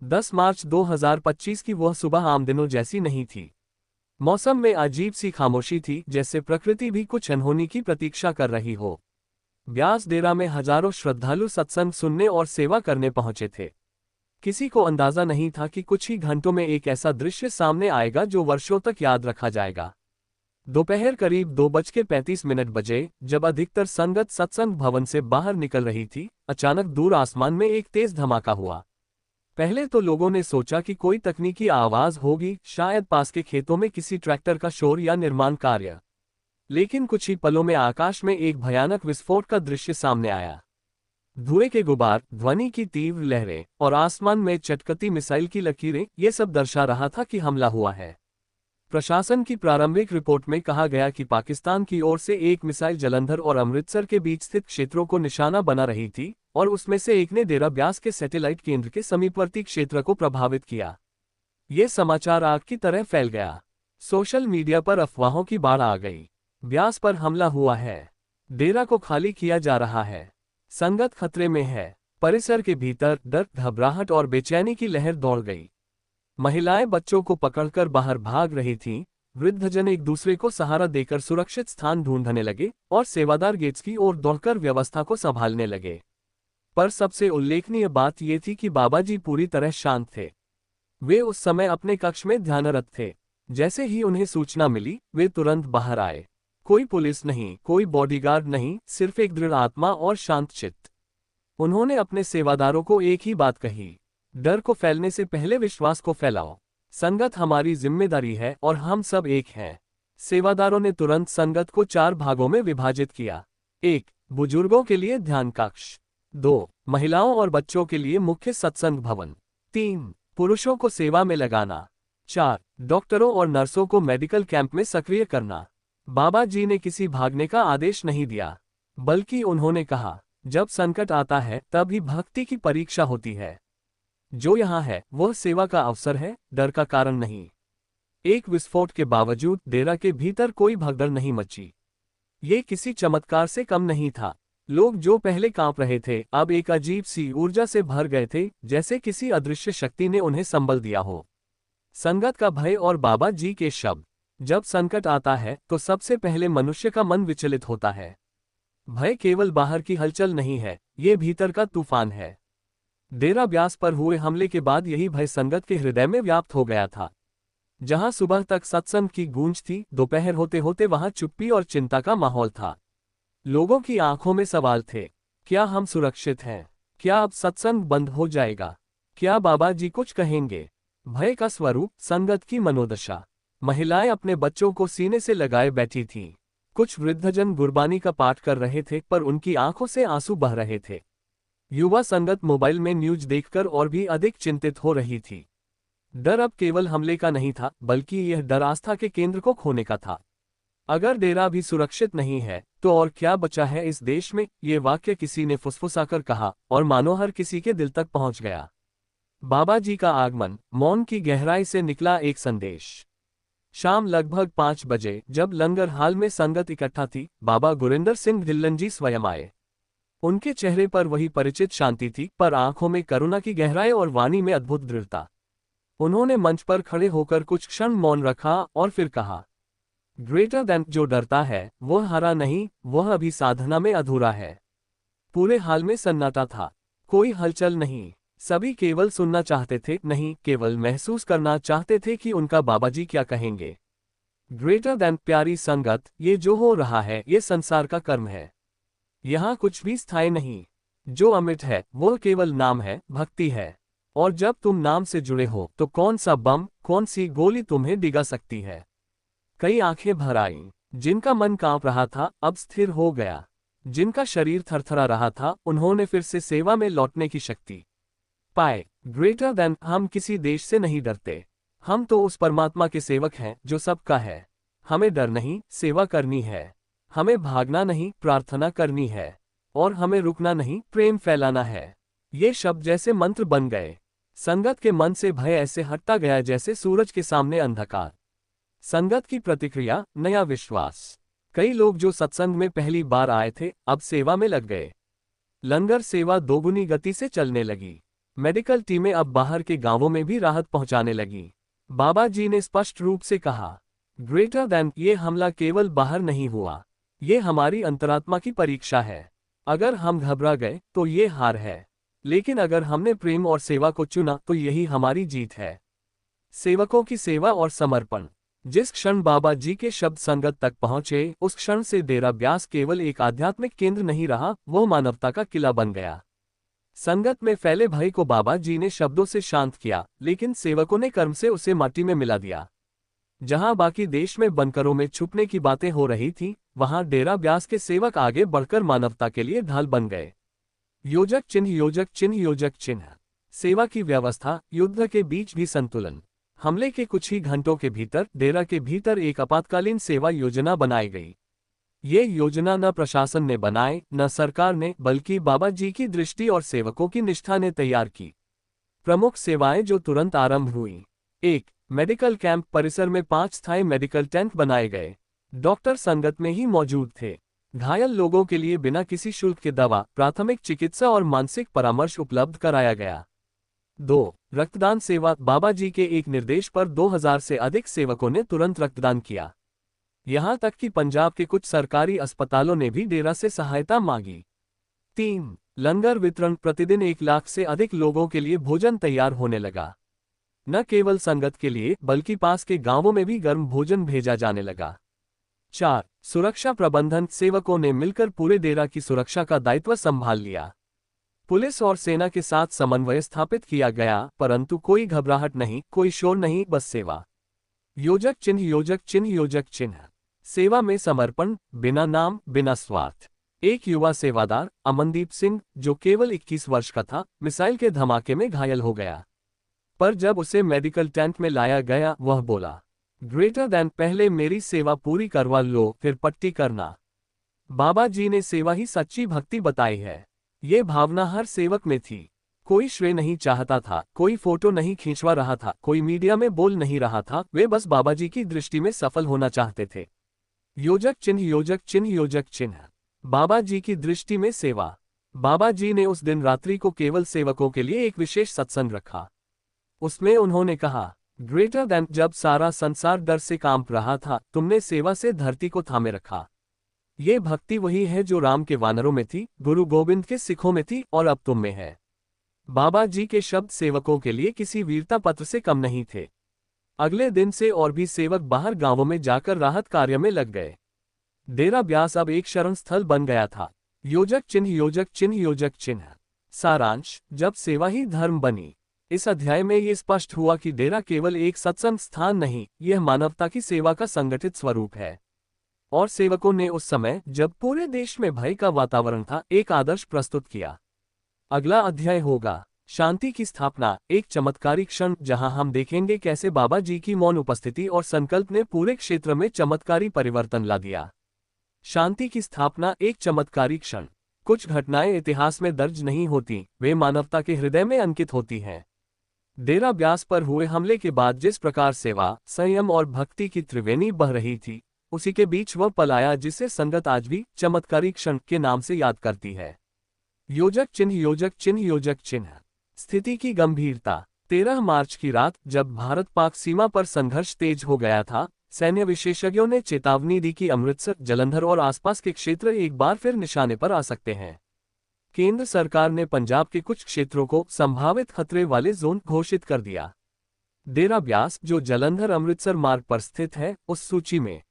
10 मार्च 2025 की वह सुबह आम दिनों जैसी नहीं थी। मौसम में अजीब सी खामोशी थी, जैसे प्रकृति भी कुछ अनहोनी की प्रतीक्षा कर रही हो। ब्यास डेरा में हजारों श्रद्धालु सत्संग सुनने और सेवा करने पहुंचे थे। किसी को अंदाजा नहीं था कि कुछ ही घंटों में एक ऐसा दृश्य सामने आएगा जो वर्षों तक याद रखा जाएगा। दोपहर करीब 2:35 बजे, जब अधिकतर संगत सत्संग भवन से बाहर निकल रही थी, अचानक दूर आसमान में एक तेज धमाका हुआ। पहले तो लोगों ने सोचा कि कोई तकनीकी आवाज होगी, शायद पास के खेतों में किसी ट्रैक्टर का शोर या निर्माण कार्य। लेकिन कुछ ही पलों में आकाश में एक भयानक विस्फोट का दृश्य सामने आया। धुएं के गुबार, ध्वनि की तीव्र लहरें और आसमान में चटकती मिसाइल की लकीरें, ये सब दर्शा रहा था कि हमला हुआ है। प्रशासन की प्रारंभिक रिपोर्ट में कहा गया कि पाकिस्तान की ओर से एक मिसाइल जलंधर और अमृतसर के बीच स्थित क्षेत्रों को निशाना बना रही थी, और उसमें से एक ने डेरा ब्यास के सैटेलाइट केंद्र के समीपवर्ती क्षेत्र को प्रभावित किया। ये समाचार आग की तरह फैल गया। सोशल मीडिया पर अफवाहों की बाढ़ आ गई। ब्यास पर हमला हुआ है, डेरा को खाली किया जा रहा है, संगत खतरे में है। परिसर के भीतर डर, घबराहट और बेचैनी की लहर दौड़ गई। महिलाएं बच्चों को पकड़कर बाहर भाग रही थीं, वृद्धजन एक दूसरे को सहारा देकर सुरक्षित स्थान ढूंढने लगे और सेवादार गेट्स की ओर दौड़कर व्यवस्था को संभालने लगे। पर सबसे उल्लेखनीय बात यह थी कि बाबा जी पूरी तरह शांत थे। वे उस समय अपने कक्ष में ध्यानरत थे। जैसे ही उन्हें सूचना मिली, वे तुरंत बाहर आए। कोई पुलिस नहीं, कोई बॉडीगार्ड नहीं, सिर्फ एक दृढ़ आत्मा और शांत चित्त। उन्होंने अपने सेवादारों को एक ही बात कही, डर को फैलने से पहले विश्वास को फैलाओ। संगत हमारी जिम्मेदारी है और हम सब एक हैं। सेवादारों ने तुरंत संगत को 4 भागों में विभाजित किया। 1. बुजुर्गों के लिए ध्यान कक्ष। 2. महिलाओं और बच्चों के लिए मुख्य सत्संग भवन। 3. पुरुषों को सेवा में लगाना। 4. डॉक्टरों और नर्सों को मेडिकल कैंप में सक्रिय करना। बाबा जी ने किसी भागने का आदेश नहीं दिया, बल्कि उन्होंने कहा, जब संकट आता है तब ही भक्ति की परीक्षा होती है। जो यहाँ है वह सेवा का अवसर है, डर का कारण नहीं। एक विस्फोट के बावजूद डेरा के भीतर कोई भगदड़ नहीं मची। ये किसी चमत्कार से कम नहीं था। लोग जो पहले कांप रहे थे, अब एक अजीब सी ऊर्जा से भर गए थे, जैसे किसी अदृश्य शक्ति ने उन्हें संबल दिया हो। संगत का भय और बाबा जी के शब्द। जब संकट आता है तो सबसे पहले मनुष्य का मन विचलित होता है। भय केवल बाहर की हलचल नहीं है, ये भीतर का तूफान है। डेरा ब्यास पर हुए हमले के बाद यही भय संगत के हृदय में व्याप्त हो गया था। जहां सुबह तक सत्संग की गूंज थी, दोपहर होते होते वहां चुप्पी और चिंता का माहौल था। लोगों की आंखों में सवाल थे, क्या हम सुरक्षित हैं? क्या अब सत्संग बंद हो जाएगा? क्या बाबा जी कुछ कहेंगे? भय का स्वरूप, संगत की मनोदशा। महिलाएं अपने बच्चों को सीने से लगाए बैठी थीं। कुछ वृद्धजन गुरबानी का पाठ कर रहे थे, पर उनकी आंखों से आंसू बह रहे थे। युवा संगत मोबाइल में न्यूज देखकर और भी अधिक चिंतित हो रही थी। डर अब केवल हमले का नहीं था, बल्कि यह डर आस्था के केंद्र को खोने का था। अगर डेरा भी सुरक्षित नहीं है, तो और क्या बचा है इस देश में? ये वाक्य किसी ने फुसफुसाकर कहा, और मानो हर किसी के दिल तक पहुंच गया। बाबा जी का आगमन, मौन की गहराई से निकला एक संदेश। शाम लगभग 5 बजे, जब लंगर हाल में संगत इकट्ठा थी, बाबा गुरिंदर सिंह ढिल्लन जी स्वयं आए। उनके चेहरे पर वही परिचित शांति थी, पर आंखों में करुणा की गहराई और वाणी में अद्भुत दृढ़ता। उन्होंने मंच पर खड़े होकर कुछ क्षण मौन रखा और फिर कहा, ग्रेटर देन, जो डरता है वह हारा नहीं, वह अभी साधना में अधूरा है। पूरे हाल में सन्नाटा था, कोई हलचल नहीं। सभी केवल सुनना चाहते थे, नहीं, केवल महसूस करना चाहते थे कि उनका बाबाजी क्या कहेंगे। ग्रेटर देन, प्यारी संगत, ये जो हो रहा है ये संसार का कर्म है। यहाँ कुछ भी स्थायी नहीं। जो अमिट है वो केवल नाम है, भक्ति है। और जब तुम नाम से जुड़े हो तो कौन सा बम, कौन सी गोली तुम्हें डिगा सकती है? कई आंखें भर आईं। जिनका मन कांप रहा था अब स्थिर हो गया। जिनका शरीर थरथरा रहा था, उन्होंने फिर से सेवा में लौटने की शक्ति पाए। ग्रेटर देन, हम किसी देश से नहीं डरते। हम तो उस परमात्मा के सेवक हैं जो सबका है। हमें डर नहीं, सेवा करनी है। हमें भागना नहीं, प्रार्थना करनी है। और हमें रुकना नहीं, प्रेम फैलाना है। ये शब्द जैसे मंत्र बन गए। संगत के मन से भय ऐसे हटता गया जैसे सूरज के सामने अंधकार। संगत की प्रतिक्रिया, नया विश्वास। कई लोग जो सत्संग में पहली बार आए थे, अब सेवा में लग गए। लंगर सेवा दोगुनी गति से चलने लगी। मेडिकल टीमें अब बाहर के गांवों में भी राहत पहुंचाने लगी। बाबा जी ने स्पष्ट रूप से कहा, ग्रेटर देन, ये हमला केवल बाहर नहीं हुआ, ये हमारी अंतरात्मा की परीक्षा है। अगर हम घबरा गए तो ये हार है, लेकिन अगर हमने प्रेम और सेवा को चुना तो यही हमारी जीत है। सेवकों की सेवा और समर्पण। जिस क्षण बाबा जी के शब्द संगत तक पहुंचे, उस क्षण से डेरा ब्यास केवल एक आध्यात्मिक केंद्र नहीं रहा, वो मानवता का किला बन गया। संगत में फैले भय को बाबा जी ने शब्दों से शांत किया, लेकिन सेवकों ने कर्म से उसे माटी में मिला दिया। जहां बाकी देश में बनकरों में छुपने की बातें हो रही थीं, वहां डेरा ब्यास के सेवक आगे बढ़कर मानवता के लिए ढाल बन गए। योजक चिन्ह, योजक चिन्ह, योजक चिन्ह। सेवा की व्यवस्था, युद्ध के बीच भी संतुलन। हमले के कुछ ही घंटों के भीतर डेरा के भीतर एक आपातकालीन सेवा योजना बनाई गई। ये योजना न प्रशासन ने बनाई, न सरकार ने, बल्कि बाबा जी की दृष्टि और सेवकों की निष्ठा ने तैयार की। प्रमुख सेवाएं जो तुरंत आरंभ हुई। 1. मेडिकल कैंप परिसर में 5 स्थायी मेडिकल टेंट बनाए गए। डॉक्टर संगत में ही मौजूद थे। घायल लोगों के लिए बिना किसी शुल्क के दवा, प्राथमिक चिकित्सा और मानसिक परामर्श उपलब्ध कराया गया। 2. रक्तदान सेवा। बाबा जी के एक निर्देश पर 2000 से अधिक सेवकों ने तुरंत रक्तदान किया। यहां तक कि पंजाब के कुछ सरकारी अस्पतालों ने भी डेरा से सहायता मांगी। 3. लंगर वितरण। प्रतिदिन 1 लाख से अधिक लोगों के लिए भोजन तैयार होने लगा। न केवल संगत के लिए, बल्कि पास के गांवों में भी गर्म भोजन भेजा जाने लगा। 4. सुरक्षा प्रबंधन। सेवकों ने मिलकर पूरे डेरा की सुरक्षा का दायित्व संभाल लिया। पुलिस और सेना के साथ समन्वय स्थापित किया गया, परंतु कोई घबराहट नहीं, कोई शोर नहीं, बस सेवा। योजक चिन्ह, योजक चिन्ह, योजक चिन्ह। सेवा में समर्पण, बिना नाम, बिना स्वार्थ। एक युवा सेवादार, अमनदीप सिंह, जो केवल 21 वर्ष का था, मिसाइल के धमाके में घायल हो गया। पर जब उसे मेडिकल टेंट में लाया गया, वह बोला, ग्रेटर देन, पहले मेरी सेवा पूरी करवा लो, फिर पट्टी करना। बाबा जी ने सेवा ही सच्ची भक्ति बताई है। ये भावना हर सेवक में थी। कोई श्रेय नहीं चाहता था, कोई फोटो नहीं खींचवा रहा था, कोई मीडिया में बोल नहीं रहा था, वे बस बाबा जी की दृष्टि में सफल होना चाहते थे। योजक चिन्ह, योजक चिन्ह, योजक चिन्ह। बाबा जी की दृष्टि में सेवा। बाबा जी ने उस दिन रात्रि को केवल सेवकों के लिए एक विशेष सत्संग रखा। उसमें उन्होंने कहा, ग्रेटर देन, जब सारा संसार डर से कांप रहा था, तुमने सेवा से धरती को थामे रखा। ये भक्ति वही है जो राम के वानरों में थी, गुरु गोविंद के सिखों में थी, और अब तुम में है। बाबा जी के शब्द सेवकों के लिए किसी वीरता पत्र से कम नहीं थे। अगले दिन से और भी सेवक बाहर गांवों में जाकर राहत कार्य में लग गए। डेरा ब्यास अब एक शरण स्थल बन गया था। योजक चिन्ह, योजक चिन्ह, योजक चिन्ह। सारांश, जब सेवा ही धर्म बनी। इस अध्याय में ये स्पष्ट हुआ कि डेरा केवल एक सत्संग स्थान नहीं, यह मानवता की सेवा का संगठित स्वरूप है। और सेवकों ने उस समय, जब पूरे देश में भय का वातावरण था, एक आदर्श प्रस्तुत किया। अगला अध्याय होगा शांति की स्थापना, एक चमत्कारी क्षण, जहां हम देखेंगे कैसे बाबा जी की मौन उपस्थिति और संकल्प ने पूरे क्षेत्र में चमत्कारी परिवर्तन ला दिया। शांति की स्थापना, एक चमत्कारी क्षण। कुछ घटनाएं इतिहास में दर्ज नहीं होती, वे मानवता के हृदय में अंकित होती हैं। डेरा ब्यास पर हुए हमले के बाद जिस प्रकार सेवा, संयम और भक्ति की त्रिवेणी बह रही थी, उसी के बीच वह पल आया जिसे संगत आज भी चमत्कारी क्षण के नाम से याद करती है। योजक चिन्ह, योजक चिन्ह, योजक चिन्ह। स्थिति की गंभीरता। 13 मार्च की रात, जब भारत पाक सीमा पर संघर्ष तेज हो गया था, सैन्य विशेषज्ञों ने चेतावनी दी कि अमृतसर, जालंधर और आसपास के क्षेत्र एक बार फिर निशाने पर आ सकते हैं। केंद्र सरकार ने पंजाब के कुछ क्षेत्रों को संभावित खतरे वाले जोन घोषित कर दिया। डेरा ब्यास, जो जालंधर अमृतसर मार्ग पर स्थित है, उस सूची में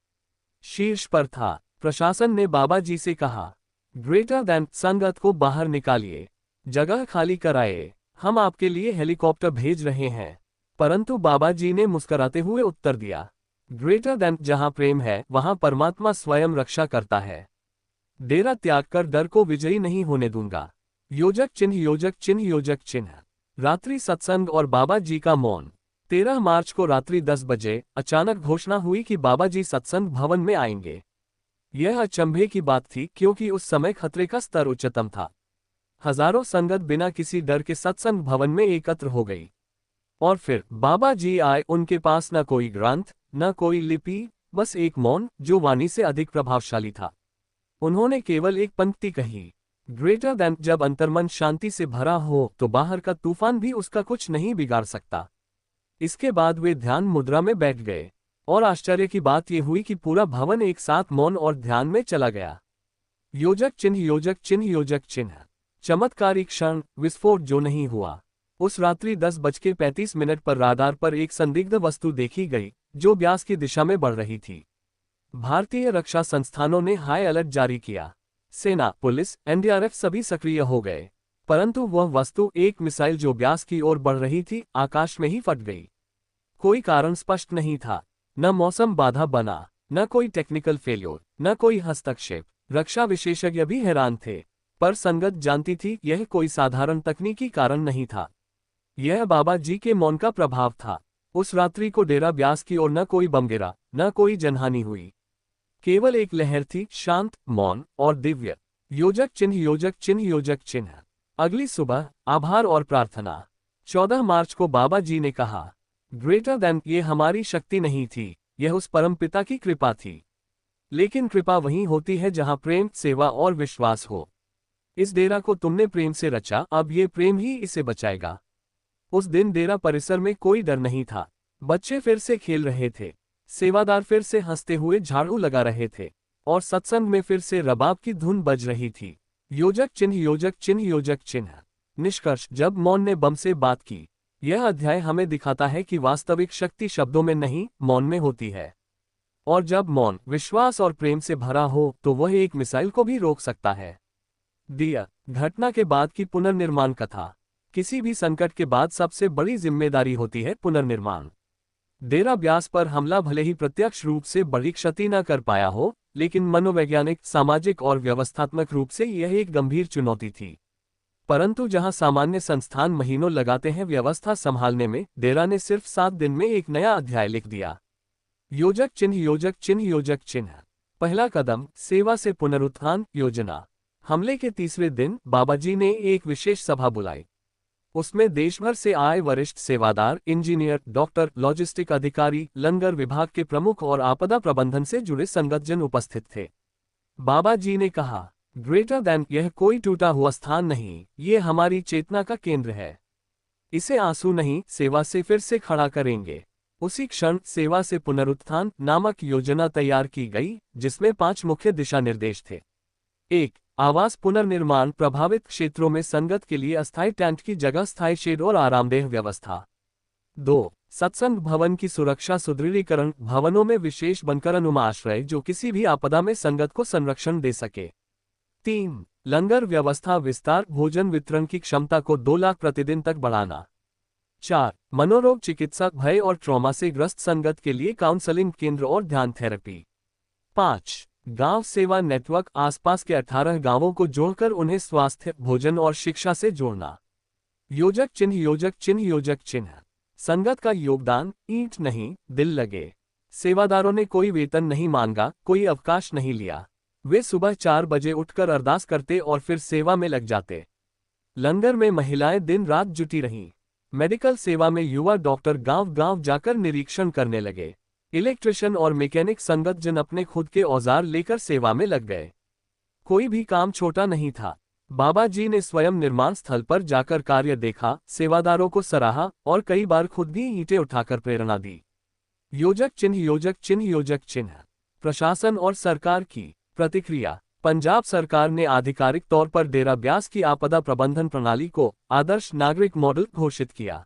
शीर्ष पर था। प्रशासन ने बाबा जी से कहा, ग्रेटर देन, संगत को बाहर निकालिए, जगह खाली कराए, हम आपके लिए हेलीकॉप्टर भेज रहे हैं। परंतु बाबा जी ने मुस्कुराते हुए उत्तर दिया, ग्रेटर देन, जहां प्रेम है वहां परमात्मा स्वयं रक्षा करता है। डेरा त्याग कर डर को विजयी नहीं होने दूंगा। योजक चिन्ह, योजक चिन्ह, योजक चिन्ह। रात्रि सत्संग और बाबा जी का मौन। 13 मार्च को रात्रि 10 बजे अचानक घोषणा हुई कि बाबा जी सत्संग भवन में आएंगे। यह अचंभे की बात थी, क्योंकि उस समय खतरे का स्तर उच्चतम था। हजारों संगत बिना किसी डर के सत्संग भवन में एकत्र हो गई। और फिर बाबा जी आए। उनके पास न कोई ग्रंथ, न कोई लिपि, बस एक मौन जो वाणी से अधिक प्रभावशाली था। उन्होंने केवल एक पंक्ति कही, ग्रेटर देन जब अंतर्मन शांति से भरा हो तो बाहर का तूफान भी उसका कुछ नहीं बिगाड़ सकता। इसके बाद वे ध्यान मुद्रा में बैठ गए और आश्चर्य की बात यह हुई कि पूरा भवन एक साथ मौन और ध्यान में चला गया। योजक चिन्ह योजक चिन्ह योजक चिन्ह। चमत्कारी क्षण, विस्फोट जो नहीं हुआ। उस रात्रि 10:35 पर राडार पर एक संदिग्ध वस्तु देखी गई जो ब्यास की दिशा में बढ़ रही थी। भारतीय रक्षा संस्थानों ने हाई अलर्ट जारी किया। सेना, पुलिस, एनडीआरएफ सभी सक्रिय हो गए, परंतु वह वस्तु एक मिसाइल जो ब्यास की ओर बढ़ रही थी, आकाश में ही फट गई। कोई कारण स्पष्ट नहीं था, न मौसम बाधा बना, न कोई टेक्निकल फेल्योर, न कोई हस्तक्षेप। रक्षा विशेषज्ञ भी हैरान थे, पर संगत जानती थी यह कोई साधारण तकनीकी कारण नहीं था। यह बाबा जी के मौन का प्रभाव था। उस रात्रि को डेरा ब्यास की ओर न कोई बम गिरा, न कोई जनहानि हुई। केवल एक लहर थी, शांत, मौन और दिव्य। योजक चिन्ह योजक चिन्ह योजक चिन्ह। अगली सुबह आभार और प्रार्थना। 14 मार्च को बाबा जी ने कहा, ग्रेटर देन ये हमारी शक्ति नहीं थी, यह उस परमपिता की कृपा थी। लेकिन कृपा वहीं होती है जहां प्रेम, सेवा और विश्वास हो। इस डेरा को तुमने प्रेम से रचा, अब ये प्रेम ही इसे बचाएगा। उस दिन डेरा परिसर में कोई डर नहीं था। बच्चे फिर से खेल रहे थे, सेवादार फिर से हंसते हुए झाड़ू लगा रहे थे और सत्संग में फिर से रबाब की धुन बज रही थी। योजक चिन्ह योजक चिन्ह योजक चिन्ह। निष्कर्ष, जब मौन ने बम से बात की, यह अध्याय हमें दिखाता है कि वास्तविक शक्ति शब्दों में नहीं, मौन में होती है। और जब मौन, विश्वास और प्रेम से भरा हो तो वह एक मिसाइल को भी रोक सकता है। दिया, घटना के बाद की पुनर्निर्माण कथा। किसी भी संकट के बाद सबसे बड़ी जिम्मेदारी होती है पुनर्निर्माण। डेरा ब्यास पर हमला भले ही प्रत्यक्ष रूप से बड़ी क्षति न कर पाया हो, लेकिन मनोवैज्ञानिक, सामाजिक और व्यवस्थात्मक रूप से यह एक गंभीर चुनौती थी। परंतु जहां सामान्य संस्थान महीनों लगाते हैं व्यवस्था संभालने में, डेरा ने सिर्फ 7 दिन में एक नया अध्याय लिख दिया। योजक चिन्ह योजक चिन्ह योजक चिन्ह। पहला कदम, सेवा से पुनरुत्थान योजना। हमले के तीसरे दिन बाबा जी ने एक विशेष सभा बुलाई। उसमें देश भर से आए वरिष्ठ सेवादार, इंजीनियर, डॉक्टर, लॉजिस्टिक अधिकारी, लंगर विभाग के प्रमुख और आपदा प्रबंधन से जुड़े संगतजन उपस्थित थे। बाबा जी ने कहा, ग्रेटर देन यह कोई टूटा हुआ स्थान नहीं, ये हमारी चेतना का केंद्र है। इसे आंसू नहीं, सेवा से फिर से खड़ा करेंगे। उसी क्षण सेवा से पुनरुत्थान नामक योजना तैयार की गई, जिसमें 5 मुख्य दिशा निर्देश थे। 1. आवास पुनर्निर्माण, प्रभावित क्षेत्रों में संगत के लिए अस्थायी टेंट की जगह स्थायी शेड और आरामदेह व्यवस्था। 2. सत्संग भवन की सुरक्षा सुदृढ़ीकरण, भवनों में विशेष बनकरनुमा आश्रय जो किसी भी आपदा में संगत को संरक्षण दे सके। 3. लंगर व्यवस्था विस्तार, भोजन वितरण की क्षमता को 2 लाख प्रतिदिन तक बढ़ाना। 4. मनोरोग चिकित्सा, भय और ट्रॉमा से ग्रस्त संगत के लिए काउंसलिंग केंद्र और ध्यान थेरेपी। 5. गांव सेवा नेटवर्क, आसपास के 18 गांवों को जोड़कर उन्हें स्वास्थ्य, भोजन और शिक्षा से जोड़ना। योजक चिन्ह योजक चिन्ह योजक चिन्ह। संगत का योगदान, ईंट नहीं, दिल लगे। सेवादारों ने कोई वेतन नहीं मांगा, कोई अवकाश नहीं लिया। वे सुबह 4 बजे उठकर अरदास करते और फिर सेवा में लग जाते। लंगर में महिलाएं दिन रात जुटी रहीं। मेडिकल सेवा में युवा डॉक्टर गांव-गांव जाकर निरीक्षण करने लगे। इलेक्ट्रिशियन और मैकेनिक संगत जन अपने खुद के औजार लेकर सेवा में लग गए। कोई भी काम छोटा नहीं था। बाबा जी ने स्वयं निर्माण स्थल पर जाकर कार्य देखा, सेवादारों को सराहा और कई बार खुद भी ईंटें उठाकर प्रेरणा दी। योजक चिन्ह योजक चिन्ह योजक चिन्ह। प्रशासन और सरकार की प्रतिक्रिया। पंजाब सरकार ने आधिकारिक तौर पर डेरा ब्यास की आपदा प्रबंधन प्रणाली को आदर्श नागरिक मॉडल घोषित किया।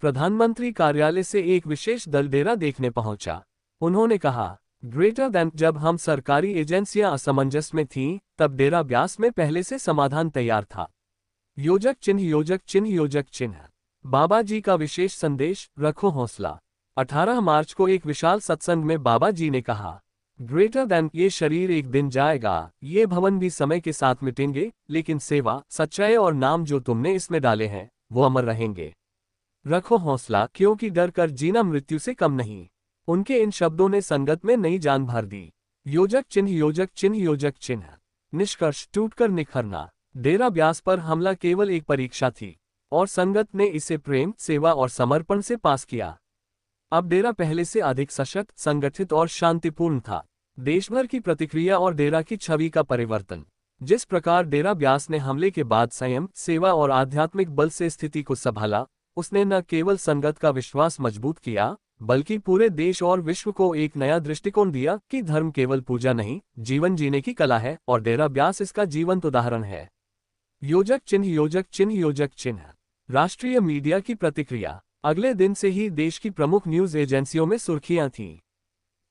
प्रधानमंत्री कार्यालय से एक विशेष दल डेरा देखने पहुंचा। उन्होंने कहा, ग्रेटर देन जब हम सरकारी एजेंसियां असमंजस में थीं, तब डेरा ब्यास में पहले से समाधान तैयार था। योजक चिन्ह योजक चिन्ह योजक चिन्ह। बाबा जी का विशेष संदेश, रखो हौसला। 18 मार्च को एक विशाल सत्संग में बाबा जी ने कहा, ग्रेटर देन ये शरीर एक दिन जाएगा, ये भवन भी समय के साथ मिटेंगे, लेकिन सेवा, सच्चाई और नाम जो तुमने इसमें डाले हैं, वो अमर रहेंगे। रखो हौसला, क्योंकि डर कर जीना मृत्यु से कम नहीं। उनके इन शब्दों ने संगत में नई जान भर दी। योजक चिन्ह योजक चिन्ह योजक चिन्ह। निष्कर्ष, टूटकर निखरना। डेरा ब्यास पर हमला केवल एक परीक्षा थी और संगत ने इसे प्रेम, सेवा और समर्पण से पास किया। अब डेरा पहले से अधिक सशक्त, संगठित और शांतिपूर्ण था। देशभर की प्रतिक्रिया और डेरा की छवि का परिवर्तन। जिस प्रकार डेरा ब्यास ने हमले के बाद संयम, सेवा और आध्यात्मिक बल से स्थिति को संभाला, उसने न केवल संगत का विश्वास मजबूत किया, बल्कि पूरे देश और विश्व को एक नया दृष्टिकोण दिया कि धर्म केवल पूजा नहीं, जीवन जीने की कला है, और डेरा ब्यास इसका जीवंत उदाहरण है। योजक चिन्ह, योजक चिन्ह, योजक चिन्ह। राष्ट्रीय मीडिया की प्रतिक्रिया। अगले दिन से ही देश की प्रमुख न्यूज एजेंसियों में सुर्खियां थीं।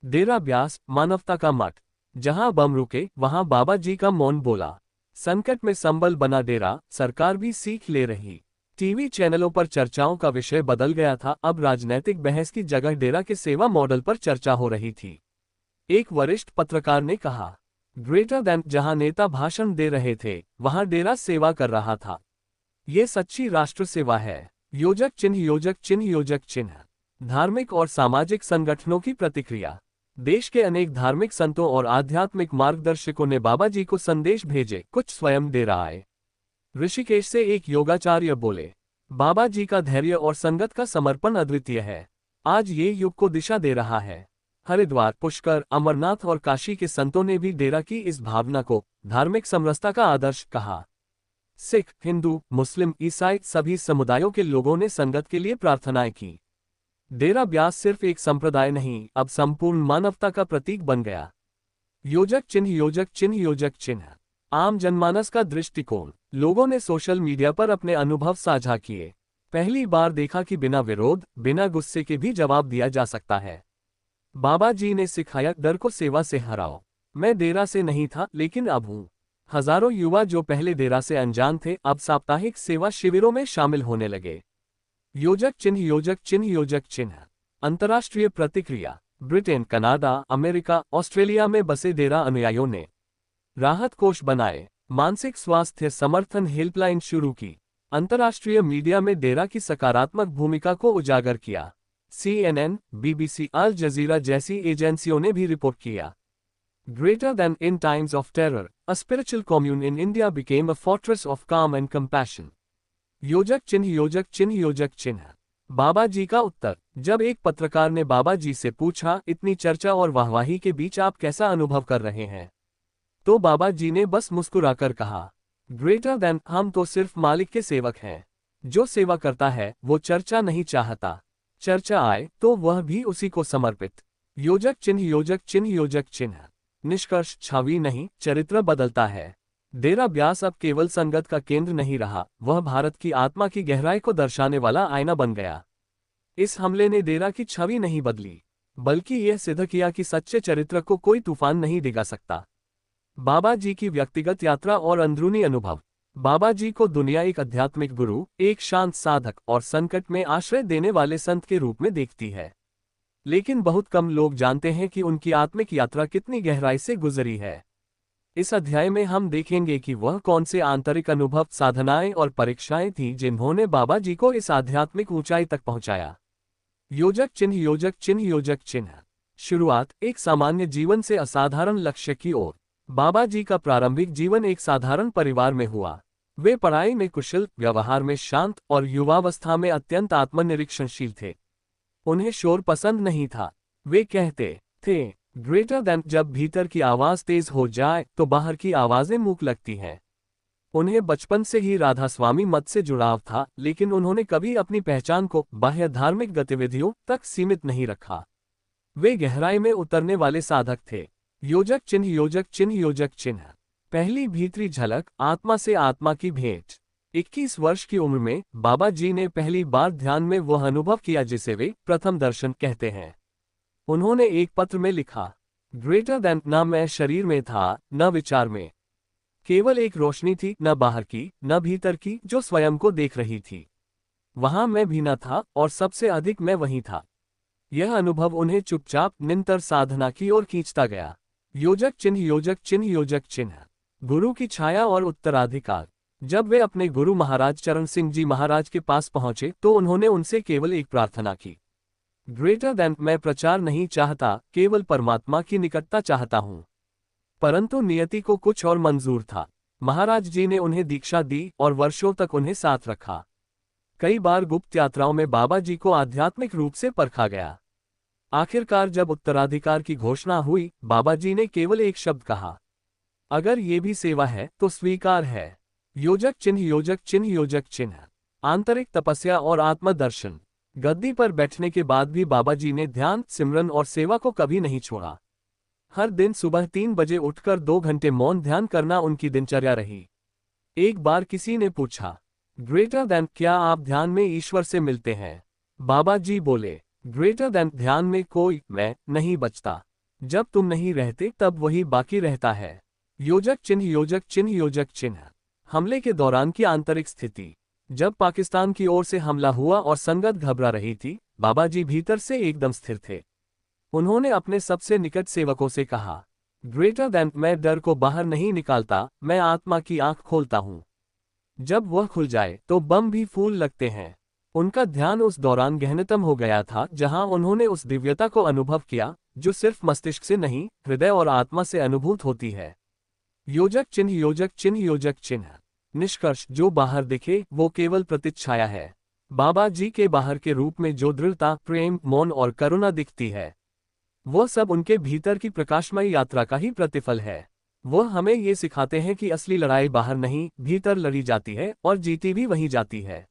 डेरा ब्यास, मानवता का मठ। जहां बम रुके, वहां बाबा जी का मौन बोला। संकट में संबल बना डेरा, सरकार भी सीख ले रही। टीवी चैनलों पर चर्चाओं का विषय बदल गया था। अब राजनैतिक बहस की जगह डेरा के सेवा मॉडल पर चर्चा हो रही थी। एक वरिष्ठ पत्रकार ने कहा, ग्रेटर देन, जहां नेता भाषण दे रहे थे, वहां डेरा सेवा कर रहा था। ये सच्ची राष्ट्र सेवा है। योजक चिन्ह, योजक चिन्ह, योजक चिन्ह। धार्मिक और सामाजिक संगठनों की प्रतिक्रिया। देश के अनेक धार्मिक संतों और आध्यात्मिक मार्गदर्शकों ने बाबा जी को संदेश भेजे, कुछ स्वयं डेरा आए। ऋषिकेश से एक योगाचार्य बोले, बाबा जी का धैर्य और संगत का समर्पण अद्वितीय है। आज ये युग को दिशा दे रहा है। हरिद्वार, पुष्कर, अमरनाथ और काशी के संतों ने भी डेरा की इस भावना को धार्मिक समरसता का आदर्श कहा। सिख, हिंदू, मुस्लिम, ईसाई सभी समुदायों के लोगों ने संगत के लिए प्रार्थनाएं की। डेरा ब्यास सिर्फ एक संप्रदाय नहीं, अब संपूर्ण मानवता का प्रतीक बन गया। योजक चिन्ह, योजक चिन्ह, योजक चिन्ह। आम जनमानस का दृष्टिकोण। लोगों ने सोशल मीडिया पर अपने अनुभव साझा किए। पहली बार देखा कि बिना विरोध, बिना गुस्से के भी जवाब दिया जा सकता है। बाबा जी ने सिखाया, डर को सेवा से हराओ। मैं डेरा से नहीं था, लेकिन अब हूँ। हजारों युवा जो पहले डेरा से अनजान थे, अब साप्ताहिक सेवा शिविरों में शामिल होने लगे। योजक चिन्ह, योजक चिन्ह, योजक चिन्ह। अंतर्राष्ट्रीय प्रतिक्रिया। ब्रिटेन, कनाडा, अमेरिका, ऑस्ट्रेलिया में बसे डेरा अनुयायियों ने राहत कोष बनाए। मानसिक स्वास्थ्य समर्थन हेल्पलाइन शुरू की। अंतर्राष्ट्रीय मीडिया में डेरा की सकारात्मक भूमिका को उजागर किया। CNN, BBC, अल जजीरा जैसी एजेंसियों ने भी रिपोर्ट किया। Greater than, in times of terror, a spiritual commune in India became a fortress of calm and compassion. योजक चिन्ह, योजक चिन्ह, योजक चिन्ह। बाबा जी का उत्तर। जब एक पत्रकार ने बाबा जी से पूछा, इतनी चर्चा और वाहवाही के बीच आप कैसा अनुभव कर रहे हैं, तो बाबा जी ने बस मुस्कुराकर कहा, ग्रेटर देन, हम तो सिर्फ मालिक के सेवक हैं। जो सेवा करता है वो चर्चा नहीं चाहता। चर्चा आए तो वह भी उसी को समर्पित। योजक चिन्ह, योजक चिन्ह, योजक चिन्ह। निष्कर्ष, छवि नहीं, चरित्र बदलता है। डेरा ब्यास अब केवल संगत का केंद्र नहीं रहा, वह भारत की आत्मा की गहराई को दर्शाने वाला आईना बन गया। इस हमले ने डेरा की छवि नहीं बदली, बल्कि यह सिद्ध किया कि सच्चे चरित्र को कोई तूफान नहीं डिगा सकता। बाबा जी की व्यक्तिगत यात्रा और अंदरूनी अनुभव। बाबा जी को दुनिया एक आध्यात्मिक गुरु, एक शांत साधक और संकट में आश्रय देने वाले संत के रूप में देखती है। लेकिन बहुत कम लोग जानते हैं कि उनकी आत्मिक यात्रा कितनी गहराई से गुजरी है। इस अध्याय में हम देखेंगे कि वह कौन से आंतरिक अनुभव, साधनाएं और परीक्षाएं थीं जिन्होंने बाबा जी को इस आध्यात्मिक ऊंचाई तक पहुंचाया। योजक चिन्ह, योजक चिन्ह, योजक चिन्ह। शुरुआत, एक सामान्य जीवन से असाधारण लक्ष्य की ओर। बाबा जी का प्रारंभिक जीवन एक साधारण परिवार में हुआ। वे पढ़ाई में कुशल, व्यवहार में शांत और युवावस्था में अत्यंत आत्मनिरीक्षणशील थे। उन्हें शोर पसंद नहीं था। वे कहते थे, ग्रेटर देन, जब भीतर की आवाज तेज हो जाए तो बाहर की आवाजें मूक लगती हैं। उन्हें बचपन से ही राधा स्वामी मत से जुड़ाव था, लेकिन उन्होंने कभी अपनी पहचान को बाह्य धार्मिक गतिविधियों तक सीमित नहीं रखा। वे गहराई में उतरने वाले साधक थे। योजक चिन्ह, योजक चिन्ह, योजक चिन्ह। पहली भीतरी झलक, आत्मा से आत्मा की भेंट। 21 वर्ष की उम्र में बाबा जी ने पहली बार ध्यान में वह अनुभव किया जिसे वे प्रथम दर्शन कहते हैं। उन्होंने एक पत्र में लिखा, ग्रेटर देन, न मैं शरीर में था, न विचार में। केवल एक रोशनी थी, न बाहर की, न भीतर की, जो स्वयं को देख रही थी। वहां मैं भी न था, और सबसे अधिक मैं वहीं था। यह अनुभव उन्हें चुपचाप निरंतर साधना की ओर खींचता गया। योजक चिन्ह, योजक चिन्ह, योजक चिन्ह। गुरु की छाया और उत्तराधिकार। जब वे अपने गुरु महाराज चरण सिंह जी महाराज के पास पहुंचे तो उन्होंने उनसे केवल एक प्रार्थना की, ग्रेटर देन, मैं प्रचार नहीं चाहता, केवल परमात्मा की निकटता चाहता हूं। परंतु नियति को कुछ और मंजूर था। महाराज जी ने उन्हें दीक्षा दी और वर्षों तक उन्हें साथ रखा। कई बार गुप्त यात्राओं में बाबा जी को आध्यात्मिक रूप से परखा गया। आखिरकार जब उत्तराधिकार की घोषणा हुई, बाबा जी ने केवल एक शब्द कहा, अगर ये भी सेवा है तो स्वीकार है। योजक चिन्ह, योजक चिन्ह, योजक चिन्ह। आंतरिक तपस्या और आत्मदर्शन। गद्दी पर बैठने के बाद भी बाबा जी ने ध्यान, सिमरन और सेवा को कभी नहीं छोड़ा। हर दिन सुबह 3 बजे उठकर 2 घंटे मौन ध्यान करना उनकी दिनचर्या रही। एक बार किसी ने पूछा, ग्रेटर देन, क्या आप ध्यान में ईश्वर से मिलते हैं? बाबा जी बोले, ग्रेटर देन ध्यान में कोई मैं नहीं बचता। जब तुम नहीं रहते तब वही बाकी रहता है। योजक चिन्ह, योजक चिन्ह, योजक चिन्ह। हमले के दौरान की आंतरिक स्थिति। जब पाकिस्तान की ओर से हमला हुआ और संगत घबरा रही थी, बाबा जी भीतर से एकदम स्थिर थे। उन्होंने अपने सबसे निकट सेवकों से कहा, ग्रेटर देन, मैं डर को बाहर नहीं निकालता, मैं आत्मा की आंख खोलता हूं। जब वह खुल जाए तो बम भी फूल लगते हैं। उनका ध्यान उस दौरान गहनतम हो गया था, जहां उन्होंने उस दिव्यता को अनुभव किया जो सिर्फ मस्तिष्क से नहीं, हृदय और आत्मा से अनुभूत होती है। योजक चिन्ह, योजक चिन्ह, योजक चिन्ह। निष्कर्ष, जो बाहर दिखे वो केवल प्रतिच्छाया है। बाबा जी के बाहर के रूप में जो दृढ़ता, प्रेम, मौन और करुणा दिखती है, वो सब उनके भीतर की प्रकाशमय यात्रा का ही प्रतिफल है। वो हमें ये सिखाते हैं कि असली लड़ाई बाहर नहीं, भीतर लड़ी जाती है और जीती भी वहीं जाती है।